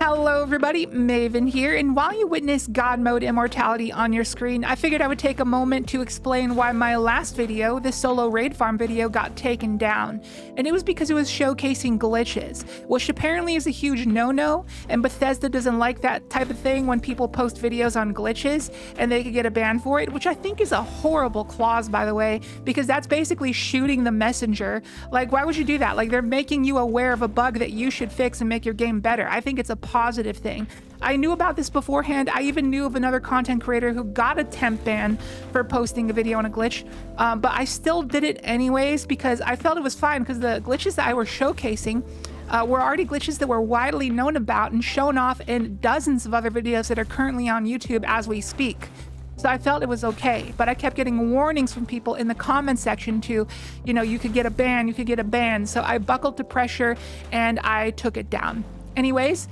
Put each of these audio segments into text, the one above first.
Hello everybody, Maven here, and while you witness God Mode Immortality on your screen, I figured I would take a moment to explain why my last video, the solo raid farm video, got taken down. And it was because it was showcasing glitches, which apparently is a huge no-no, and Bethesda doesn't like that type of thing when people post videos on glitches, and they could get a ban for it, which I think is a horrible clause, by the way, because that's basically shooting the messenger. Like, why would you do that? Like, they're making you aware of a bug that you should fix and make your game better. I think it's a positive thing. I knew about this beforehand. I even knew of another content creator who got a temp ban for posting a video on a glitch, but I still did it anyways because I felt it was fine, because the glitches that I were showcasing were already glitches that were widely known about and shown off in dozens of other videos that are currently on YouTube as we speak. So I felt it was okay, but I kept getting warnings from people in the comment section to, you could get a ban, you could get a ban. So I buckled to pressure and I took it down. Anyways,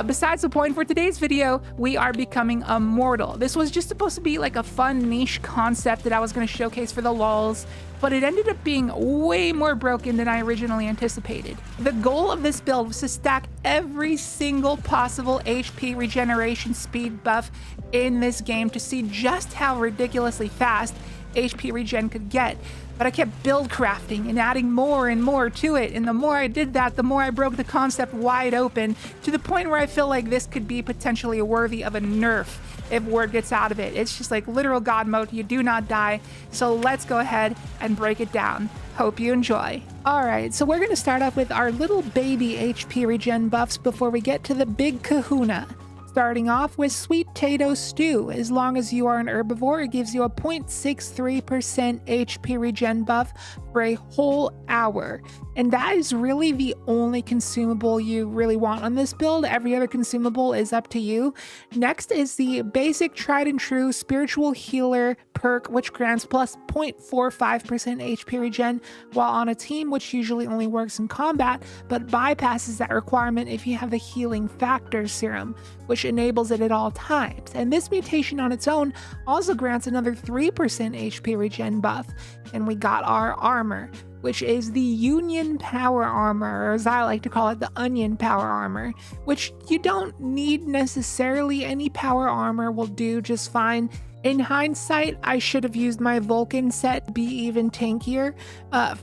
besides the point, for today's video, we are becoming immortal. This was just supposed to be like a fun niche concept that I was going to showcase for the lulz, but it ended up being way more broken than I originally anticipated. The goal of this build was to stack every single possible HP regeneration speed buff in this game to see just how ridiculously fast HP regen could get. But I kept build crafting and adding more and more to it, and the more I did that, the more I broke the concept wide open, to the point where I feel like this could be potentially worthy of a nerf if word gets out of it. It's just like literal God mode, you do not die. So let's go ahead and break it down. Hope you enjoy. Alright, so we're going to start off with our little baby HP regen buffs before we get to the big kahuna. Starting off with Sweet Potato Stew. As long as you are an herbivore, it gives you a 0.63% HP regen buff for a whole hour. And that is really the only consumable you really want on this build. Every other consumable is up to you. Next is the basic tried and true Spiritual Healer perk, which grants plus 0.45% HP regen while on a team, which usually only works in combat, but bypasses that requirement if you have the Healing Factor serum, which enables it at all times. And this mutation on its own also grants another 3% HP regen buff. And we got our armor, which is the Union Power Armor, or as I like to call it, the Onion Power Armor, which you don't need necessarily. Any power armor will do just fine. In hindsight, I should have used my Vulcan set to be even tankier.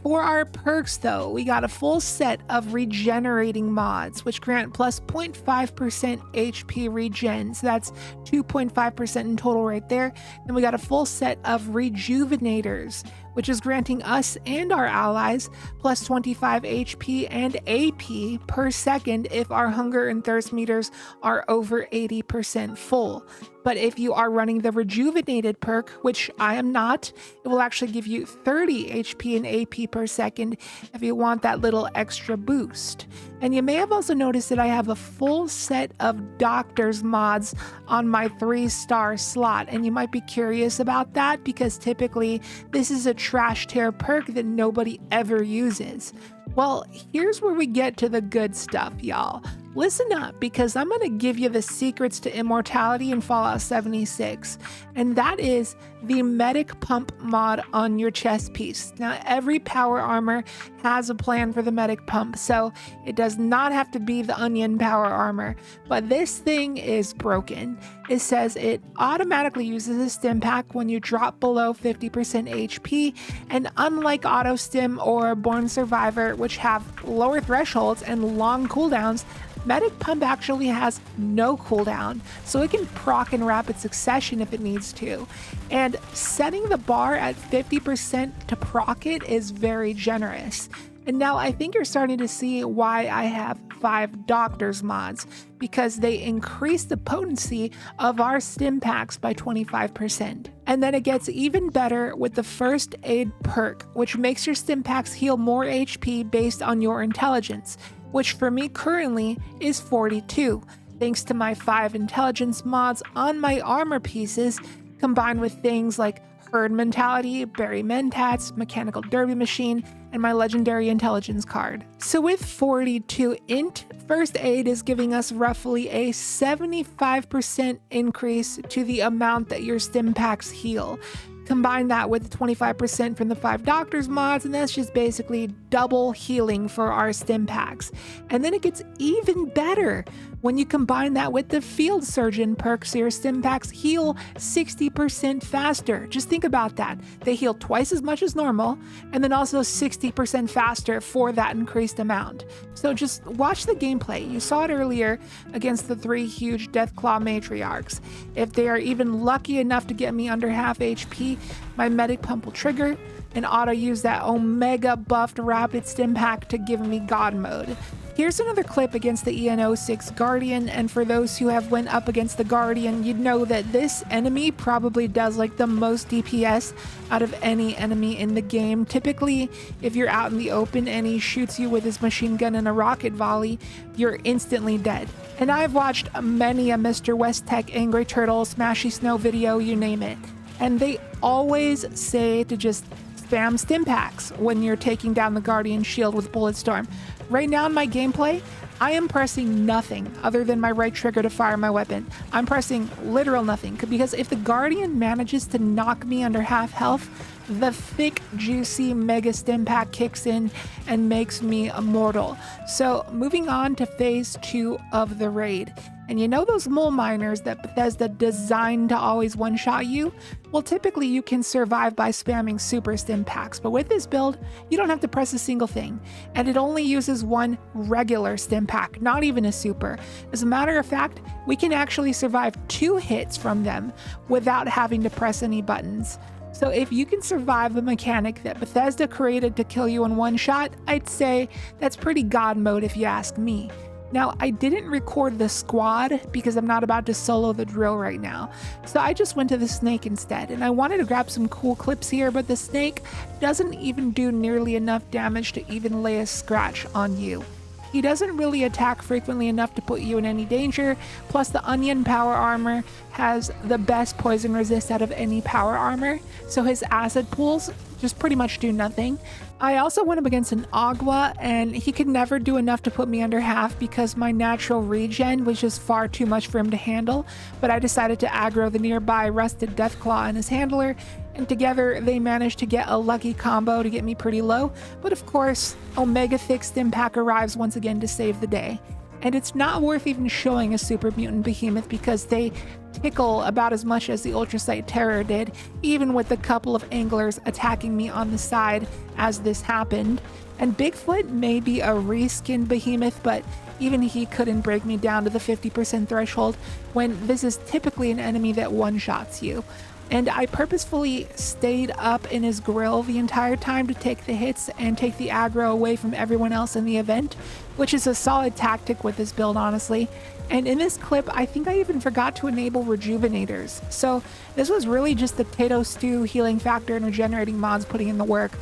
For our perks though, we got a full set of regenerating mods, which grant plus 0.5% HP regen. So that's 2.5% in total right there. Then we got a full set of rejuvenators, which is granting us and our allies plus 25 HP and AP per second if our hunger and thirst meters are over 80% full. But if you are running the rejuvenated perk, which I am not, it will actually give you 30 HP and AP per second if you want that little extra boost. And you may have also noticed that I have a full set of doctor's mods on my 3-star slot, and you might be curious about that because typically this is a trash tier perk that nobody ever uses. Well, here's where we get to the good stuff, y'all. Listen up, because I'm going to give you the secrets to immortality in Fallout 76, and that is the medic pump mod on your chest piece. Now, every power armor has a plan for the medic pump, so it does not have to be the Onion Power Armor, but this thing is broken. It says it automatically uses a stim pack when you drop below 50% HP, and unlike Auto Stim or Born Survivor, which have lower thresholds and long cooldowns, Medic Pump actually has no cooldown, so it can proc in rapid succession if it needs to. And setting the bar at 50% to proc it is very generous. And now I think you're starting to see why I have 5 Doctor's mods, because they increase the potency of our stim packs by 25%. And then it gets even better with the First Aid perk, which makes your stim packs heal more HP based on your intelligence, which for me currently is 42, thanks to my 5 intelligence mods on my armor pieces, combined with things like Herd Mentality, Berry Mentats, Mechanical Derby Machine, and my legendary intelligence card. So with 42 int, First Aid is giving us roughly a 75% increase to the amount that your stim packs heal. Combine that with 25% from the 5 Doctors mods, and that's just basically double healing for our stim packs. And then it gets even better when you combine that with the Field Surgeon perk, so your stim packs heal 60% faster. Just think about that. They heal twice as much as normal, and then also 60% faster for that increased amount. So just watch the gameplay. You saw it earlier against the 3 huge Deathclaw matriarchs. If they are even lucky enough to get me under half HP, my medic pump will trigger and auto use that Omega buffed rapid stim pack to give me God mode. Here's another clip against the EN06 Guardian, and for those who have went up against the Guardian, you'd know that this enemy probably does like the most DPS out of any enemy in the game. Typically, if you're out in the open and he shoots you with his machine gun and a rocket volley, you're instantly dead. And I've watched many a Mr. West Tech Angry Turtle Smashy Snow video, you name it, and they always say to just spam stim packs when you're taking down the Guardian shield with Bulletstorm. Right now in my gameplay, I am pressing nothing other than my right trigger to fire my weapon. I'm pressing literal nothing, because if the Guardian manages to knock me under half health, the thick, juicy Mega Stim Pack kicks in and makes me immortal. So moving on to phase 2 of the raid. And you know those mole miners that Bethesda designed to always one-shot you? Well, typically you can survive by spamming super stim packs, but with this build, you don't have to press a single thing. And it only uses one regular stim pack, not even a super. As a matter of fact, we can actually survive 2 hits from them without having to press any buttons. So if you can survive the mechanic that Bethesda created to kill you in one shot, I'd say that's pretty God mode if you ask me. Now, I didn't record the squad because I'm not about to solo the drill right now, so I just went to the snake instead, and I wanted to grab some cool clips here, but the snake doesn't even do nearly enough damage to even lay a scratch on you. He doesn't really attack frequently enough to put you in any danger, plus the onion power armor has the best poison resist out of any power armor, so his acid pools just pretty much do nothing. I also went up against an Agua, and he could never do enough to put me under half because my natural regen was just far too much for him to handle, but I decided to aggro the nearby Rusted Deathclaw and his handler, and together they managed to get a lucky combo to get me pretty low, but of course, Omega Thick Stim Pack arrives once again to save the day. And it's not worth even showing a Super Mutant Behemoth because they tickle about as much as the Ultrasight Terror did, even with a couple of anglers attacking me on the side as this happened. And Bigfoot may be a reskinned behemoth, but even he couldn't break me down to the 50% threshold when this is typically an enemy that one-shots you. And I purposefully stayed up in his grill the entire time to take the hits and take the aggro away from everyone else in the event, which is a solid tactic with this build, honestly. And in this clip, I think I even forgot to enable rejuvenators. So this was really just the potato stew healing factor and regenerating mods putting in the work.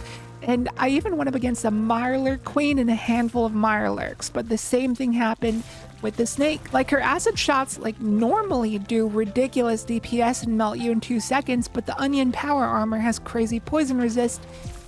And I even went up against a Mirelurk Queen and a handful of Mirelurks, but the same thing happened with the snake. Like, her acid shots normally do ridiculous DPS and melt you in 2 seconds, but the onion power armor has crazy poison resist,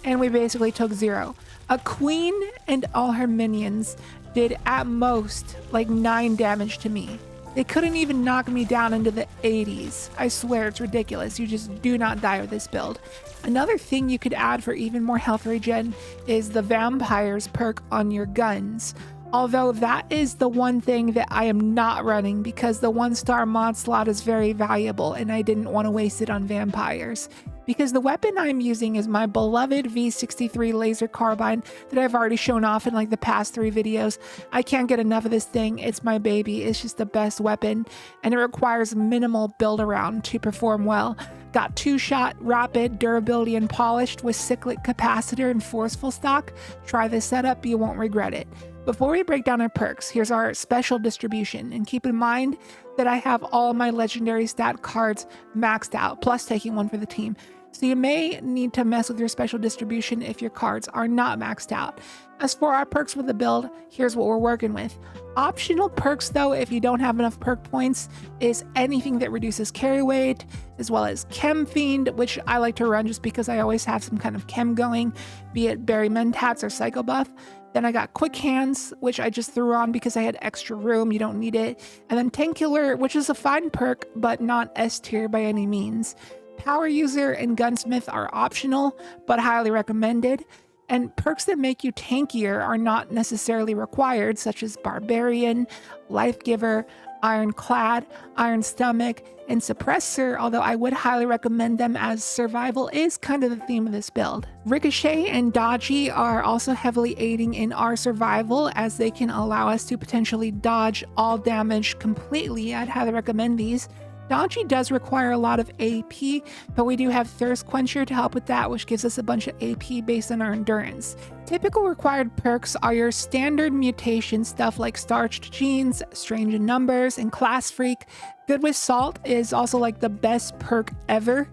and we basically took 0. A queen and all her minions did at most 9 damage to me. They couldn't even knock me down into the 80s. I swear it's ridiculous. You just do not die with this build. Another thing you could add for even more health regen is the vampires perk on your guns. Although that is the one thing that I am not running because the 1-star mod slot is very valuable and I didn't want to waste it on vampires. Because the weapon I'm using is my beloved V63 laser carbine that I've already shown off in the past 3 videos. I can't get enough of this thing. It's my baby. It's just the best weapon, and it requires minimal build around to perform well. Got 2-shot, rapid, durability, and polished with cyclic capacitor and forceful stock. Try this setup, you won't regret it. Before we break down our perks, here's our special distribution, and keep in mind that I have all my legendary stat cards maxed out, plus taking one for the team. So you may need to mess with your special distribution if your cards are not maxed out. As for our perks for the build, here's what we're working with. Optional perks though, if you don't have enough perk points, is anything that reduces carry weight, as well as Chem Fiend, which I like to run just because I always have some kind of chem going, be it Berry Mentats or Psycho Buff. Then I got Quick Hands, which I just threw on because I had extra room, you don't need it. And then Tankular, which is a fine perk, but not S tier by any means. Power User and Gunsmith are optional, but highly recommended. And perks that make you tankier are not necessarily required, such as Barbarian, Life Giver, Ironclad, Iron Stomach, and Suppressor, although I would highly recommend them as survival is kind of the theme of this build. Ricochet and Dodgy are also heavily aiding in our survival, as they can allow us to potentially dodge all damage completely. I'd highly recommend these. Dodgy does require a lot of AP, but we do have Thirst Quencher to help with that, which gives us a bunch of AP based on our endurance. Typical required perks are your standard mutation stuff like Starched Genes, Strange in Numbers, and Class Freak. Good with Salt is also like the best perk ever.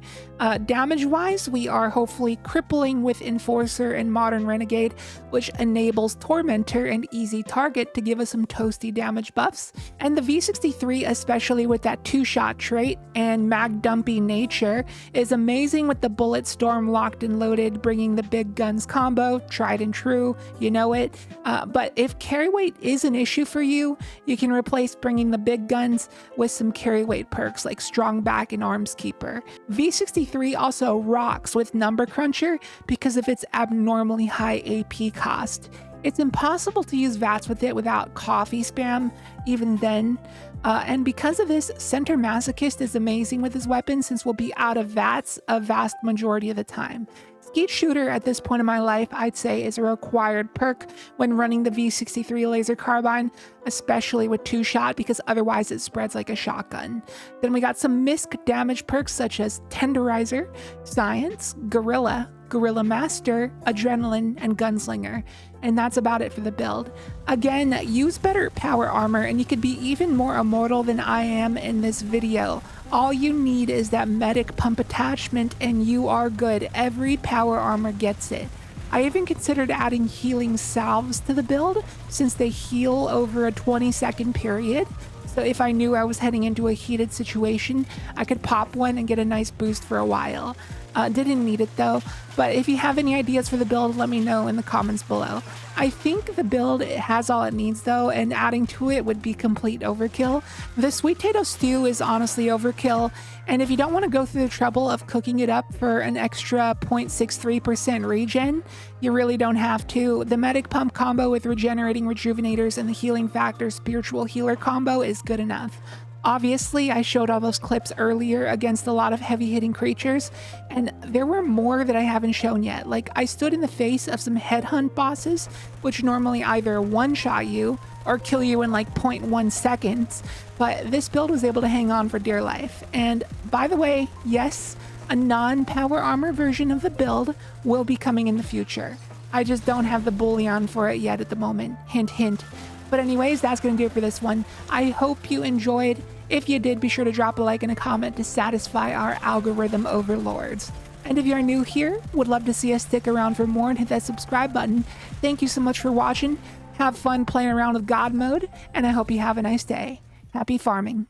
Damage-wise, we are hopefully crippling with Enforcer and Modern Renegade, which enables Tormentor and Easy Target to give us some toasty damage buffs. And the V63, especially with that 2-shot trait and mag dumpy nature, is amazing with the Bullet Storm locked and loaded, bringing the big guns combo, tried and true, you know it. But if carry weight is an issue for you, you can replace bringing the big guns with some carry weight perks like Strong Back and Arms Keeper. V63 also rocks with Number Cruncher because of its abnormally high AP cost. It's impossible to use VATS with it without coffee spam, even then. And because of this, Center Masochist is amazing with his weapon since we'll be out of VATS a vast majority of the time. Skeet Shooter at this point in my life, I'd say, is a required perk when running the V63 laser carbine, especially with 2-shot, because otherwise it spreads like a shotgun. Then we got some misc damage perks such as Tenderizer, Science, Gorilla, Gorilla Master, Adrenaline, and Gunslinger. And that's about it for the build. Again, use better power armor and you could be even more immortal than I am in this video. All you need is that medic pump attachment and you are good. Every power armor gets it. I even considered adding healing salves to the build since they heal over a 20-second period. So if I knew I was heading into a heated situation, I could pop one and get a nice boost for a while. Didn't need it though, but if you have any ideas for the build, let me know in the comments below. I think the build has all it needs though, and adding to it would be complete overkill. The sweet potato stew is honestly overkill, and if you don't want to go through the trouble of cooking it up for an extra 0.63% regen, you really don't have to. The medic pump combo with regenerating rejuvenators and the healing factor spiritual healer combo is good enough. Obviously, I showed all those clips earlier against a lot of heavy-hitting creatures, and there were more that I haven't shown yet. Like, I stood in the face of some headhunt bosses, which normally either one-shot you or kill you in like 0.1 seconds, but this build was able to hang on for dear life. And by the way, yes, a non-power armor version of the build will be coming in the future. I just don't have the bullion for it yet at the moment. Hint, hint. But anyways, that's going to do it for this one. I hope you enjoyed. If you did, be sure to drop a like and a comment to satisfy our algorithm overlords. And if you're new here, would love to see us stick around for more and hit that subscribe button. Thank you so much for watching. Have fun playing around with God Mode, and I hope you have a nice day. Happy farming.